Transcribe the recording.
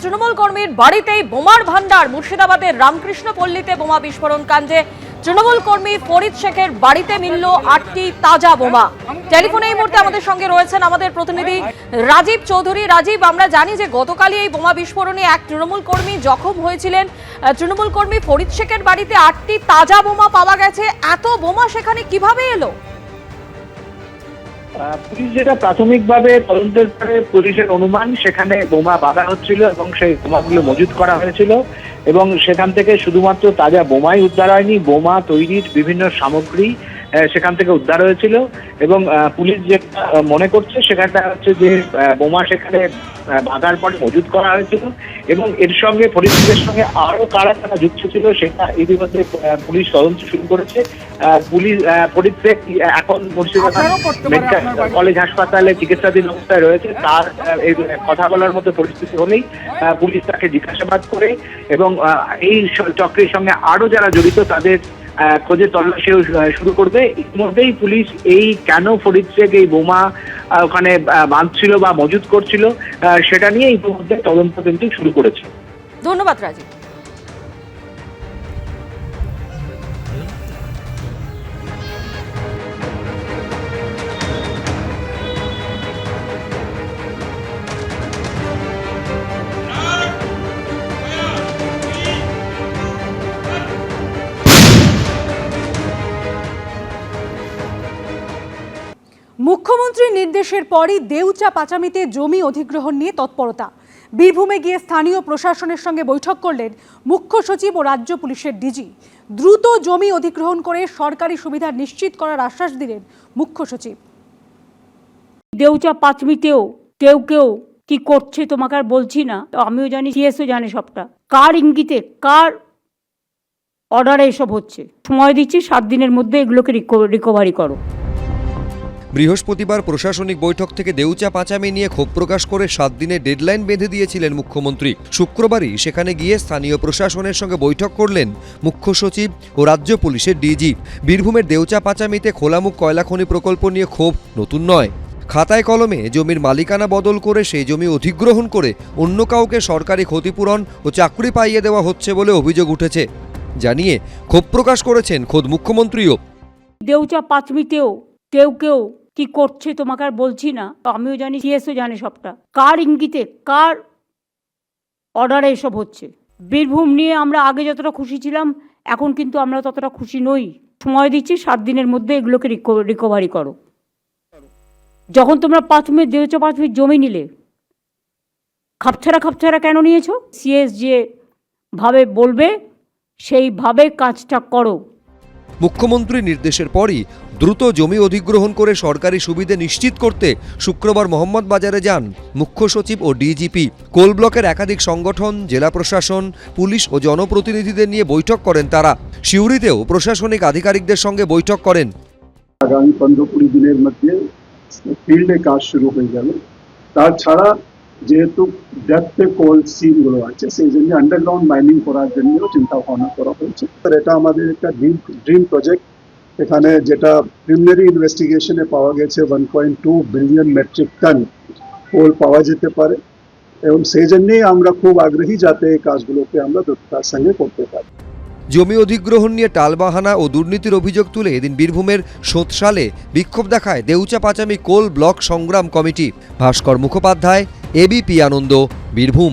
তৃণমূল কর্মীর বাড়িতেই বোমার ভান্ডার। মুর্শিদাবাদের রামকৃষ্ণপল্লীতে বোমা বিস্ফোরণ কাণ্ডে তৃণমূল কর্মী ফরিদ শেখের বাড়িতে মিলল 8টি তাজা বোমা। টেলিফোনে এই মুহূর্তে আমাদের সঙ্গে রয়েছেন আমাদের প্রতিনিধি রাজীব চৌধুরী। রাজীব, আমরা জানি যে গতকালই এই বোমা বিস্ফোরণে এক তৃণমূল কর্মী জখম হয়েছিলেন। তৃণমূল কর্মী ফরিদ শেখের বাড়িতে 8টি তাজা বোমা পাওয়া গেছে। এত বোমা সেখানে কিভাবে এলো? পুলিশ যেটা প্রাথমিকভাবে তদন্তের পরে পুলিশের অনুমান, সেখানে বোমা বাঁধা হচ্ছিল এবং সেই বোমাগুলো মজুত করা হয়েছিল এবং সেখান থেকে শুধুমাত্র তাজা বোমাই উদ্ধার হয়নি, বোমা তৈরির বিভিন্ন সামগ্রী সেখান থেকে উদ্ধার হয়েছিল। এবং পুলিশ যেটা মনে করছে সেখানটা হচ্ছে যে বোমা সেখানে বাঁধার পরে মজুত করা হয়েছিল এবং এর সঙ্গে ফরিদের সঙ্গে আরো কারা কারা যুক্ত ছিল সেটা ইতিমধ্যে পুলিশ তদন্ত শুরু করেছে। পুলিশ ফরিদ শেখ এখন মুর্শিদাবাদ মেডিকেল কলেজ হাসপাতালে চিকিৎসাধীন অবস্থায় রয়েছে। তার এই কথা বলার মতো পরিস্থিতি হলেই পুলিশ তাকে জিজ্ঞাসাবাদ করে এবং এই চক্রের সঙ্গে আরো যারা জড়িত তাদের খোঁজে তল্লাশিও শুরু করবে। ইতিমধ্যেই পুলিশ এই কেন ফরিদ শেখ এই বোমা ওখানে বাঁধছিল বা মজুত করছিল সেটা নিয়ে ইতিমধ্যে তদন্ত কিন্তু শুরু করেছে। ধন্যবাদ রাজীব। মুখ্যমন্ত্রীর নির্দেশের পরই দেউচা পাচামিতে জমি অধিগ্রহণ নিয়ে তৎপরতা। বীরভূমে গিয়ে স্থানীয় প্রশাসনের সঙ্গে বৈঠক করলেন মুখ্য সচিব ও রাজ্য পুলিশের ডিজি। দ্রুত জমি অধিগ্রহণ করে সরকারি সুবিধা নিশ্চিত করার আশ্বাস দিলেন মুখ্য সচিব। দেউচা পাঁচমিতেও কেউ কেউ কি করছে তোমাকে আর বলছি না, আমিও জানি, সিএসও জানে সবটা। কার ইঙ্গিতে, কার অর্ডারে এসব হচ্ছে। সময় দিচ্ছি 7 দিনের মধ্যে এগুলোকে রিকভারি করো। বৃহস্পতিবার প্রশাসনিক বৈঠক থেকে দেউচা পাচামি নিয়ে ক্ষোভ প্রকাশ করে 7 দিনের ডেডলাইন বেঁধে দিয়েছিলেন মুখ্যমন্ত্রী। শুক্রবারই সেখানে গিয়ে স্থানীয় প্রশাসনের সঙ্গে বৈঠক করলেন মুখ্য সচিব ও রাজ্য পুলিশের ডিজি। বীরভূমের দেউচা পাচামিতে খোলামুখ কয়লা খনি প্রকল্প নিয়ে ক্ষোভ নতুন নয়। খাতায় কলমে জমির মালিকানা বদল করে সেই জমি অধিগ্রহণ করে অন্য কাউকে সরকারি ক্ষতিপূরণ ও চাকরি পাইয়ে দেওয়া হচ্ছে বলে অভিযোগ উঠেছে। জানিয়ে ক্ষোভ প্রকাশ করেছেন খোদ মুখ্যমন্ত্রীও। দেউচা পাঁচমিতেও কেউ কেউ কি করছে তোমাকে আর বলছি না, আমিও জানি, সিএসও জানে সবটা। কার ইঙ্গিতে, কার অর্ডারে এসব হচ্ছে। বীরভূম নিয়ে আমরা আগে যতটা খুশি ছিলাম, এখন কিন্তু আমরা ততটা খুশি নই। সময় দিচ্ছি 7 দিনের মধ্যে এগুলোকে রিকভারি করো। যখন তোমরা দেউচা পাঁচমির জমি নিলে, খাপছাড়া কেন নিয়েছো? সিএস যে ভাবে বলবে সেইভাবে কাজটা করো। মুখ্যমন্ত্রীর নির্দেশের পরই দ্রুত জমি অধিগ্রহণ করে সরকারি সুবিধে নিশ্চিত করতে শুক্রবার মোহাম্মদবাজারে যান মুখ্য সচিব ও ডিজিপি। কোল ব্লকের একাধিক সংগঠন, জেলা প্রশাসন, পুলিশ ও জনপ্রতিনিধিদের নিয়ে বৈঠক করেন তারা। সিউড়িতেও প্রশাসনিক আধিকারিকদের সঙ্গে বৈঠক করেন। আগামী 15-20 দিনের মধ্যে ফিল্ডে কাজ শুরু হয়ে যাবে। তাছাড়া যেহেতু ডেপথে কোল সিনগুলো আছে, সেই জন্য আন্ডারগ্রাউন্ড মাইনিং করার জন্য চিন্তা ভাবনা করা হয়েছে। এটা আমাদের একটা ড্রিম প্রজেক্ট। এখানে যেটা প্রিলিমিনারি ইনভেস্টিগেশনে পাওয়া গেছে 1.2 বিলিয়ন মেট্রিক টন কোল পাওয়া যেতে পারে এবং সেই জন্যই আমরা খুব আগ্রহী যাতে এই কাজগুলোকে আমরা দ্রুততার সঙ্গে করতে পারি। জমি অধিগ্রহণ নিয়ে টালবাহানা ও দুর্নীতির অভিযোগ তুলে এদিন বীরভূমের সোতসালে বিক্ষোভ দেখায় দেউচা পাচামি কোল ব্লক সংগ্রাম কমিটি। ভাস্কর মুখোপাধ্যায়, এবিপি আনন্দ, বীরভূম।